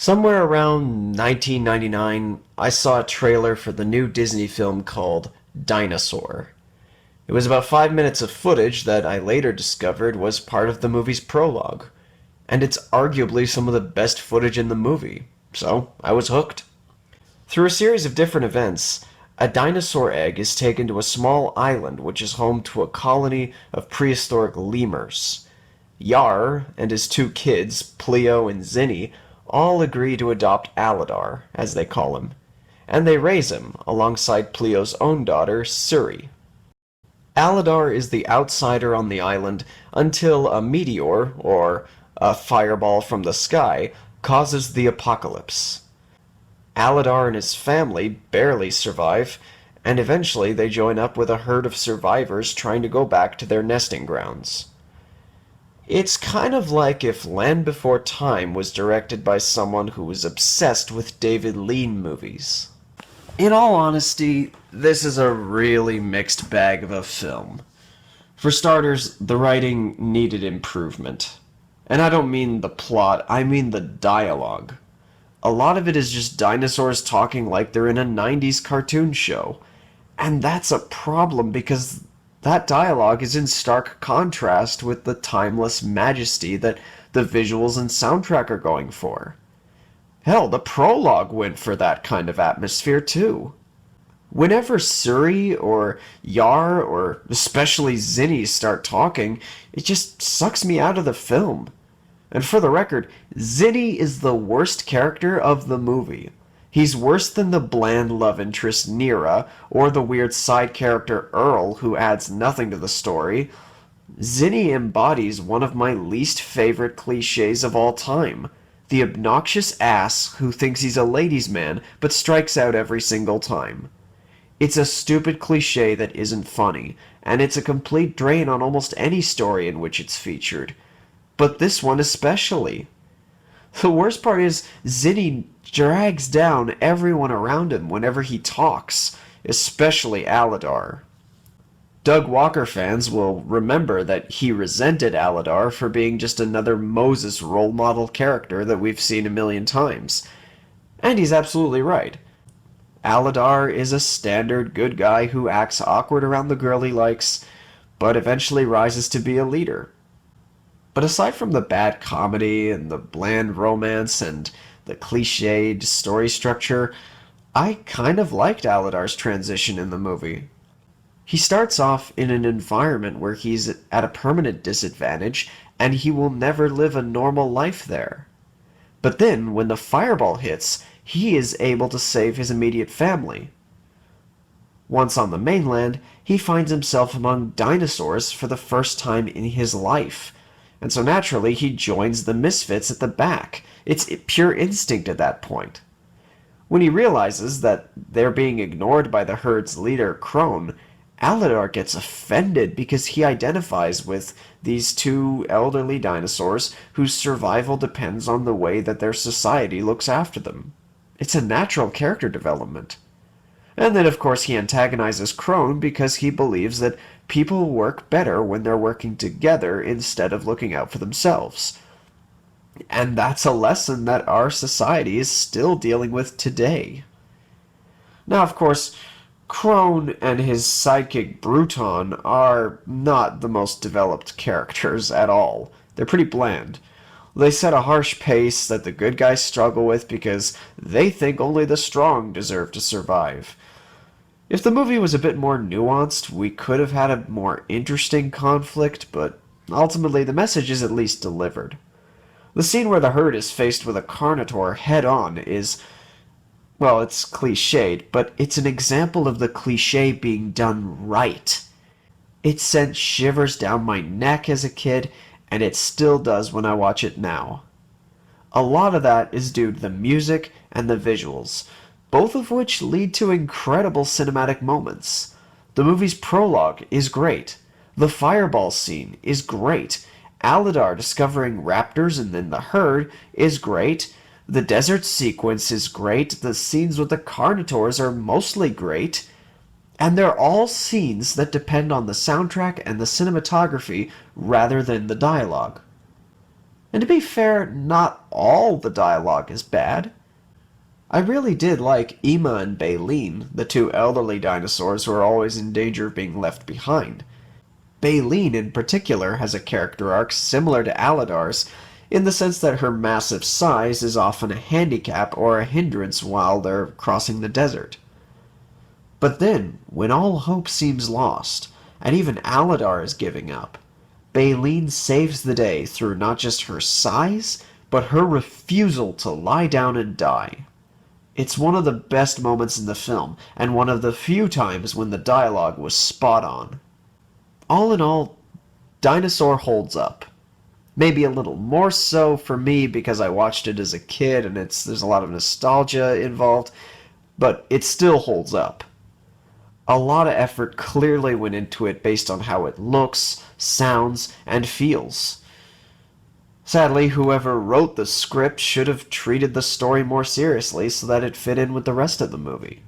Somewhere around 1999, I saw a trailer for the new Disney film called Dinosaur. It was about 5 minutes of footage that I later discovered was part of the movie's prologue, and it's arguably some of the best footage in the movie, so I was hooked. Through a series of different events, a dinosaur egg is taken to a small island which is home to a colony of prehistoric lemurs. Yar and his two kids, Pleo and Zinni, all agree to adopt Aladar, as they call him, and they raise him alongside Pleo's own daughter, Suri. Aladar is the outsider on the island until a meteor, or a fireball from the sky, causes the apocalypse. Aladar and his family barely survive, and eventually they join up with a herd of survivors trying to go back to their nesting grounds. It's kind of like if Land Before Time was directed by someone who was obsessed with David Lean movies. In all honesty, this is a really mixed bag of a film. For starters, the writing needed improvement. And I don't mean the plot, I mean the dialogue. A lot of it is just dinosaurs talking like they're in a 90s cartoon show. And that's a problem because that dialogue is in stark contrast with the timeless majesty that the visuals and soundtrack are going for. Hell, the prologue went for that kind of atmosphere too. Whenever Suri or Yar or especially Zinni start talking, it just sucks me out of the film. And for the record, Zinni is the worst character of the movie. He's worse than the bland love interest Nira, or the weird side character Earl who adds nothing to the story. Zinni embodies one of my least favorite cliches of all time. The obnoxious ass who thinks he's a ladies' man, but strikes out every single time. It's a stupid cliche that isn't funny, and it's a complete drain on almost any story in which it's featured. But this one especially. The worst part is, Zinni drags down everyone around him whenever he talks, especially Aladar. Doug Walker fans will remember that he resented Aladar for being just another Moses role model character that we've seen a million times. And he's absolutely right. Aladar is a standard good guy who acts awkward around the girl he likes, but eventually rises to be a leader. But aside from the bad comedy and the bland romance and the cliched story structure, I kind of liked Aladar's transition in the movie. He starts off in an environment where he's at a permanent disadvantage and he will never live a normal life there. But then, when the fireball hits, he is able to save his immediate family. Once on the mainland, he finds himself among dinosaurs for the first time in his life. And so naturally, he joins the misfits at the back. It's pure instinct at that point. When he realizes that they're being ignored by the herd's leader, Crone, Aladar gets offended because he identifies with these two elderly dinosaurs whose survival depends on the way that their society looks after them. It's a natural character development. And then, of course, he antagonizes Crone because he believes that people work better when they're working together instead of looking out for themselves. And that's a lesson that our society is still dealing with today. Now, of course, Crone and his sidekick Bruton are not the most developed characters at all. They're pretty bland. They set a harsh pace that the good guys struggle with because they think only the strong deserve to survive. If the movie was a bit more nuanced, we could have had a more interesting conflict, but ultimately the message is at least delivered. The scene where the herd is faced with a Carnotaur head-on is, well, it's cliched, but it's an example of the cliche being done right. It sent shivers down my neck as a kid, and it still does when I watch it now. A lot of that is due to the music and the visuals, both of which lead to incredible cinematic moments. The movie's prologue is great. The fireball scene is great. Aladar discovering raptors and then the herd is great. The desert sequence is great. The scenes with the Carnotaurs are mostly great. And they're all scenes that depend on the soundtrack and the cinematography rather than the dialogue. And to be fair, not all the dialogue is bad. I really did like Ema and Baleen, the two elderly dinosaurs who are always in danger of being left behind. Baleen, in particular, has a character arc similar to Aladar's, in the sense that her massive size is often a handicap or a hindrance while they're crossing the desert. But then, when all hope seems lost, and even Aladar is giving up, Baleen saves the day through not just her size, but her refusal to lie down and die. It's one of the best moments in the film, and one of the few times when the dialogue was spot on. All in all, Dinosaur holds up. Maybe a little more so for me because I watched it as a kid and there's a lot of nostalgia involved, but it still holds up. A lot of effort clearly went into it based on how it looks, sounds, and feels. Sadly, whoever wrote the script should have treated the story more seriously so that it fit in with the rest of the movie.